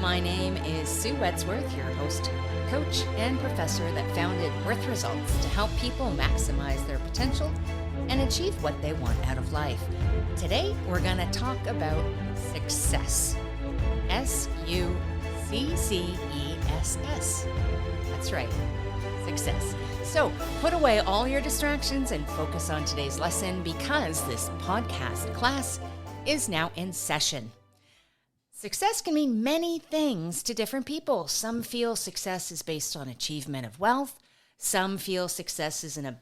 My name is Sue Wedsworth, your host, coach, and professor that founded WORTHResults to help people maximize their potential and achieve what they want out of life. Today, we're going to talk about success. S-U-C-C-E-S-S. That's right, success. So put away all your distractions and focus on today's lesson because this podcast class is now in session. Success can mean many things to different people. Some feel success is based on achievement of wealth. Some feel success is the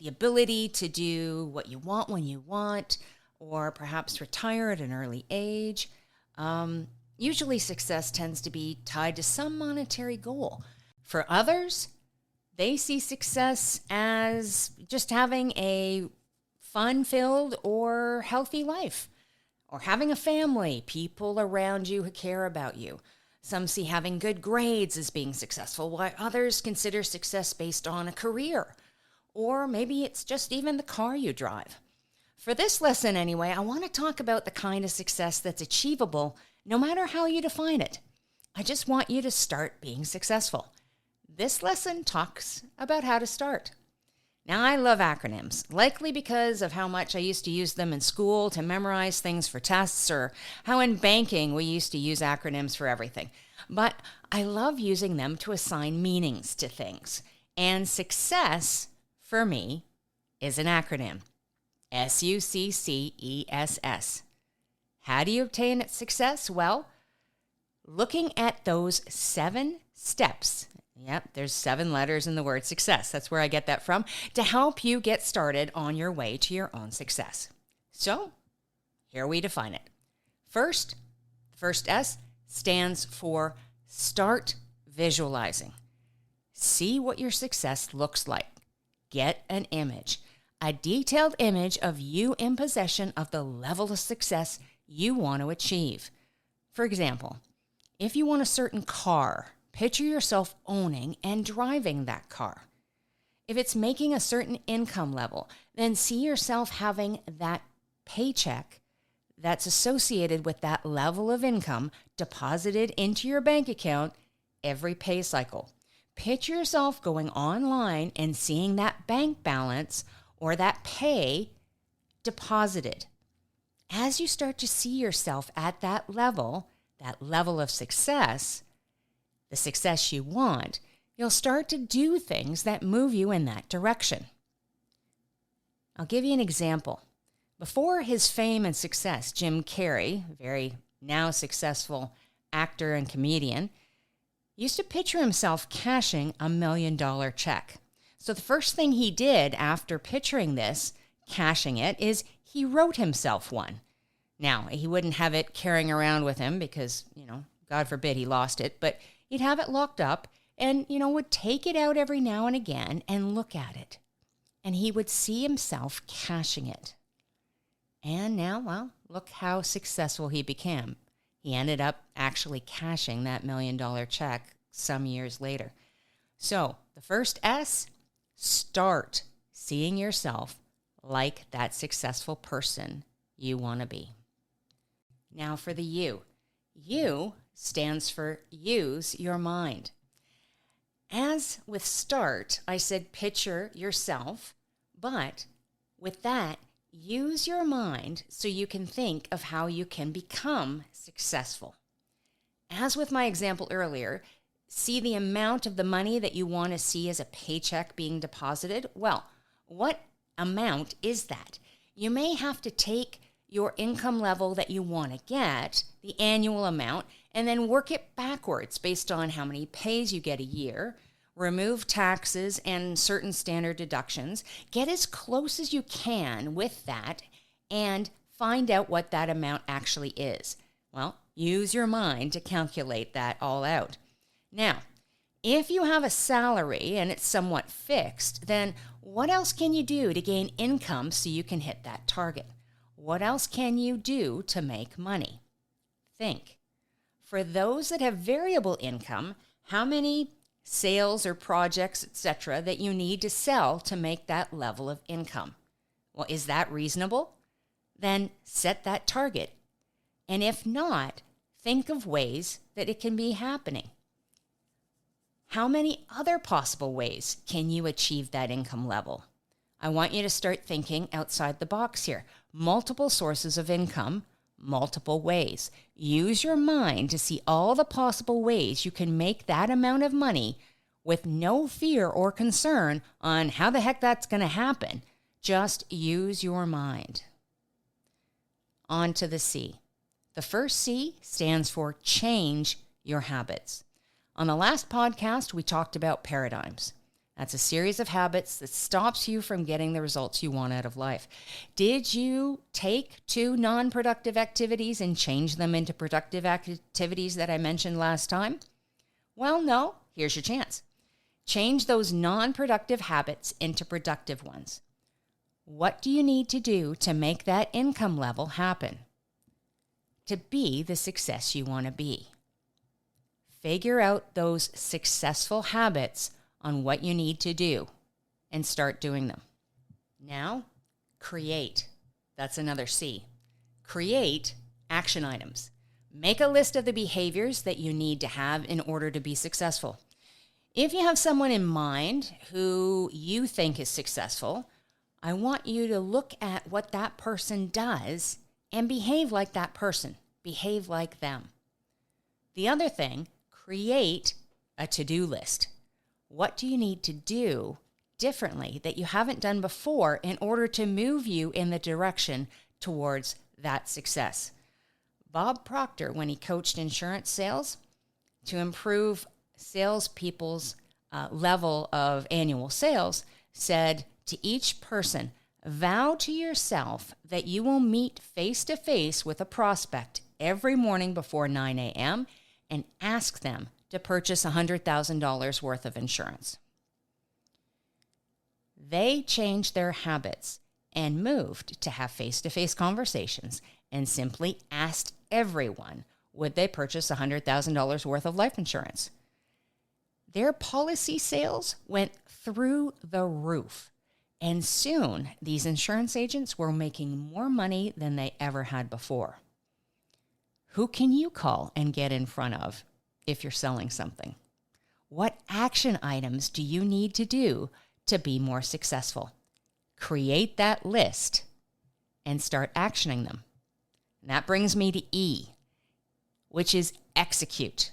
ability to do what you want when you want, or perhaps retire at an early age. Usually success tends to be tied to some monetary goal. For others, they see success as just having a fun-filled or healthy life, or having a family, people around you who care about you. Some see having good grades as being successful, while others consider success based on a career, or maybe it's just even the car you drive. For this lesson anyway, I want to talk about the kind of success that's achievable no matter how you define it. I just want you to start being successful. This lesson talks about how to start. Now, I love acronyms, likely because of how much I used to use them in school to memorize things for tests, or how in banking we used to use acronyms for everything. But I love using them to assign meanings to things. And success, for me, is an acronym. S-U-C-C-E-S-S. How do you obtain success? Well, looking at those 7 steps. Yep, there's 7 letters in the word success. That's where I get that from, to help you get started on your way to your own success. So, here we define it. First, the first S stands for start visualizing. See what your success looks like. Get an image, a detailed image of you in possession of the level of success you want to achieve. For example, if you want a certain car, picture yourself owning and driving that car. If it's making a certain income level, then see yourself having that paycheck that's associated with that level of income deposited into your bank account every pay cycle. Picture yourself going online and seeing that bank balance or that pay deposited. As you start to see yourself at that level of success, the success you want, you'll start to do things that move you in that direction. I'll give you an example. Before his fame and success, Jim Carrey, very now successful actor and comedian, used to picture himself cashing $1 million check. So the first thing he did after picturing this, cashing it, is he wrote himself one. Now, he wouldn't have it carrying around with him because, God forbid he lost it, but he'd have it locked up and, would take it out every now and again and look at it. And he would see himself cashing it. And now, look how successful he became. He ended up actually cashing that $1 million check some years later. So the first S, start seeing yourself like that successful person you want to be. Now for the U. U stands for use your mind. As with start, I said picture yourself, but with that, use your mind so you can think of how you can become successful. As with my example earlier, see the amount of the money that you want to see as a paycheck being deposited. Well, what amount is that? You may have to take your income level that you want to get, the annual amount, and then work it backwards based on how many pays you get a year, remove taxes and certain standard deductions, get as close as you can with that, and find out what that amount actually is. Well, use your mind to calculate that all out. Now, if you have a salary and it's somewhat fixed, then what else can you do to gain income so you can hit that target? What else can you do to make money? Think. For those that have variable income, how many sales or projects, etc., that you need to sell to make that level of income? Well, is that reasonable? Then set that target. And if not, think of ways that it can be happening. How many other possible ways can you achieve that income level? I want you to start thinking outside the box here. Multiple sources of income, multiple ways. Use your mind to see all the possible ways you can make that amount of money with no fear or concern on how the heck that's going to happen. Just use your mind. On to the C. The first C stands for change your habits. On the last podcast, we talked about paradigms. That's a series of habits that stops you from getting the results you want out of life. Did you take 2 non-productive activities and change them into productive activities that I mentioned last time? Well, no. Here's your chance. Change those non-productive habits into productive ones. What do you need to do to make that income level happen? To be the success you want to be. Figure out those successful habits on what you need to do and start doing them. Now, create. That's another C. Create action items. Make a list of the behaviors that you need to have in order to be successful. If you have someone in mind who you think is successful, I want you to look at what that person does and behave like that person. Behave like them. The other thing, create a to-do list. What do you need to do differently that you haven't done before in order to move you in the direction towards that success? Bob Proctor, when he coached insurance sales, to improve salespeople's level of annual sales, said to each person, vow to yourself that you will meet face-to-face with a prospect every morning before 9 a.m. and ask them to purchase $100,000 worth of insurance. They changed their habits and moved to have face-to-face conversations and simply asked everyone, would they purchase $100,000 worth of life insurance? Their policy sales went through the roof. And soon, these insurance agents were making more money than they ever had before. Who can you call and get in front of if you're selling something? What action items do you need to do to be more successful? Create that list and start actioning them. And that brings me to E, which is execute.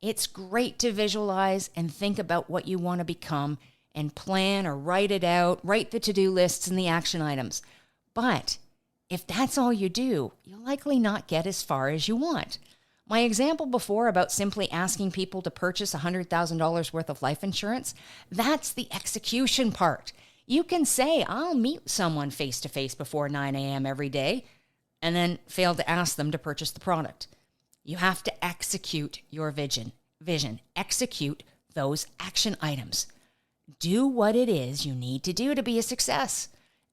It's great to visualize and think about what you want to become and plan or write it out, write the to-do lists and the action items. But if that's all you do, you'll likely not get as far as you want. My example before about simply asking people to purchase $100,000 worth of life insurance, that's the execution part. You can say, I'll meet someone face-to-face before 9 a.m. every day, and then fail to ask them to purchase the product. You have to execute your vision. Execute those action items. Do what it is you need to do to be a success.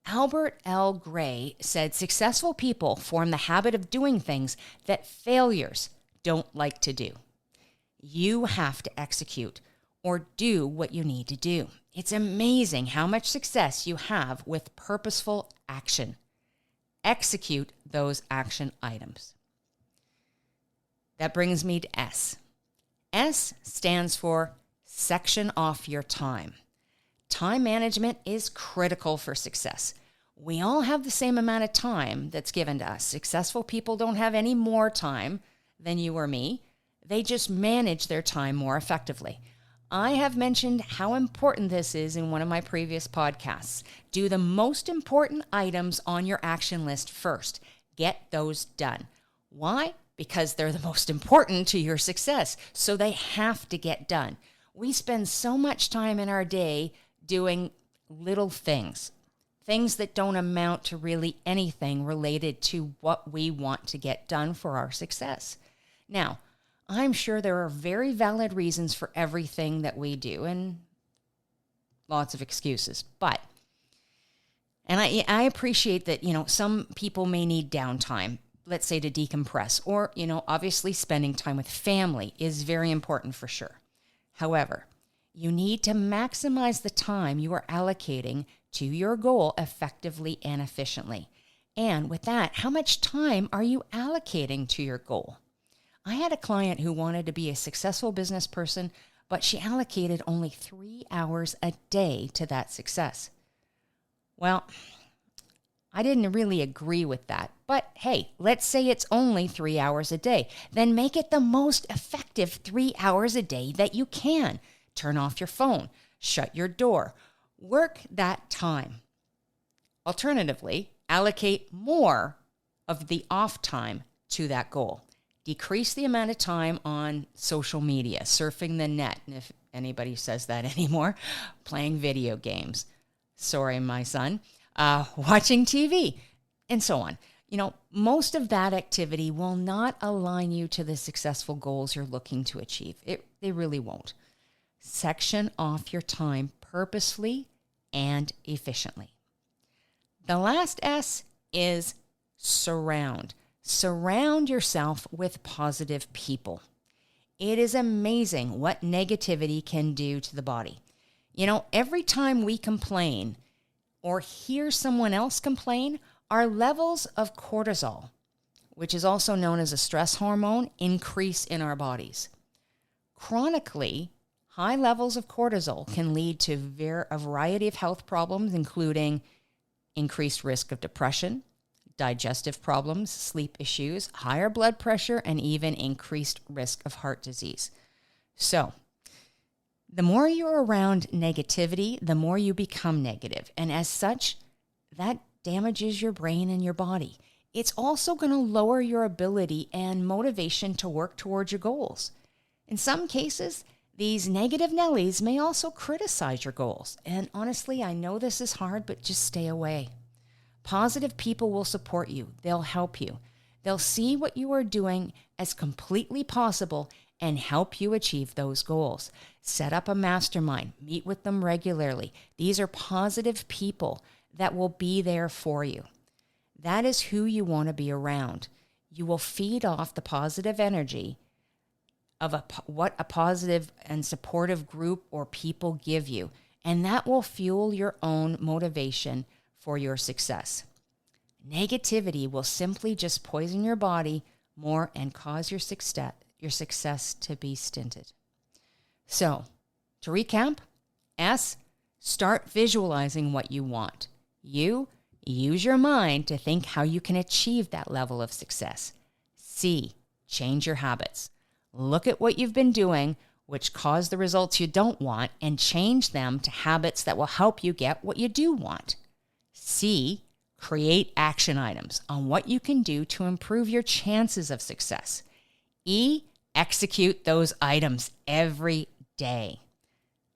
Albert L. Gray said successful people form the habit of doing things that failures don't like to do. You have to execute or do what you need to do. It's amazing how much success you have with purposeful action. Execute those action items. That brings me to S. S stands for section off your time. Time management is critical for success. We all have the same amount of time that's given to us. Successful people don't have any more time than you or me. They just manage their time more effectively. I have mentioned how important this is in one of my previous podcasts. Do the most important items on your action list first. Get those done. Why? Because they're the most important to your success, so they have to get done. We spend so much time in our day doing little things that don't amount to really anything related to what we want to get done for our success. Now, I'm sure there are very valid reasons for everything that we do and lots of excuses, and I appreciate that, some people may need downtime, let's say to decompress, or, obviously spending time with family is very important for sure. However, you need to maximize the time you are allocating to your goal effectively and efficiently. And with that, how much time are you allocating to your goal? I had a client who wanted to be a successful business person, but she allocated only 3 hours a day to that success. Well, I didn't really agree with that. But hey, let's say it's only 3 hours a day. Then make it the most effective 3 hours a day that you can. Turn off your phone. Shut your door. Work that time. Alternatively, allocate more of the off time to that goal. Decrease the amount of time on social media, surfing the net, and if anybody says that anymore, playing video games. Sorry, my son. Watching TV, and so on. Most of that activity will not align you to the successful goals you're looking to achieve. They really won't. Section off your time purposefully and efficiently. The last S is surround. Surround yourself with positive people. It is amazing what negativity can do to the body. Every time we complain or hear someone else complain, our levels of cortisol, which is also known as a stress hormone, increase in our bodies. Chronically, high levels of cortisol can lead to a variety of health problems, including increased risk of depression, digestive problems, sleep issues, higher blood pressure, and even increased risk of heart disease. So, the more you're around negativity, the more you become negative. And as such, that damages your brain and your body. It's also going to lower your ability and motivation to work towards your goals. In some cases, these negative Nellies may also criticize your goals. And honestly, I know this is hard, but just stay away. Positive people will support you. They'll help you. They'll see what you are doing as completely possible and help you achieve those goals. Set up a mastermind. Meet with them regularly. These are positive people that will be there for you. That is who you want to be around. You will feed off the positive energy of what a positive and supportive group or people give you, and that will fuel your own motivation for your success. Negativity will simply just poison your body more and cause your success to be stinted. So, to recap, S, start visualizing what you want. U, use your mind to think how you can achieve that level of success. C, change your habits. Look at what you've been doing, which cause the results you don't want, and change them to habits that will help you get what you do want. C, create action items on what you can do to improve your chances of success. E, execute those items every day.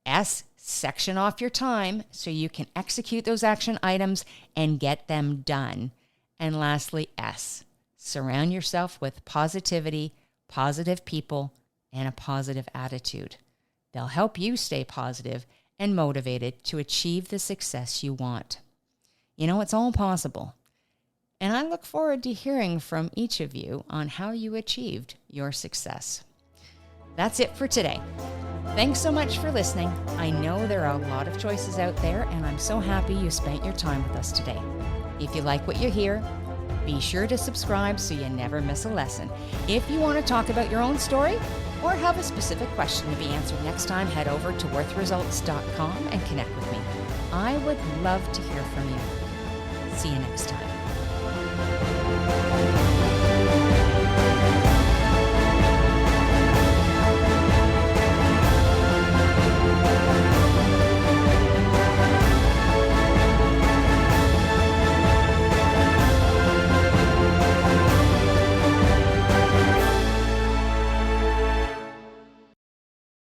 S, section off your time so you can execute those action items and get them done. And lastly, S, surround yourself with positivity, positive people, and a positive attitude. They'll help you stay positive and motivated to achieve the success you want. It's all possible. And I look forward to hearing from each of you on how you achieved your success. That's it for today. Thanks so much for listening. I know there are a lot of choices out there, and I'm so happy you spent your time with us today. If you like what you hear, be sure to subscribe so you never miss a lesson. If you want to talk about your own story or have a specific question to be answered next time, head over to WORTHResults.com and connect with me. I would love to hear from you. See you next time.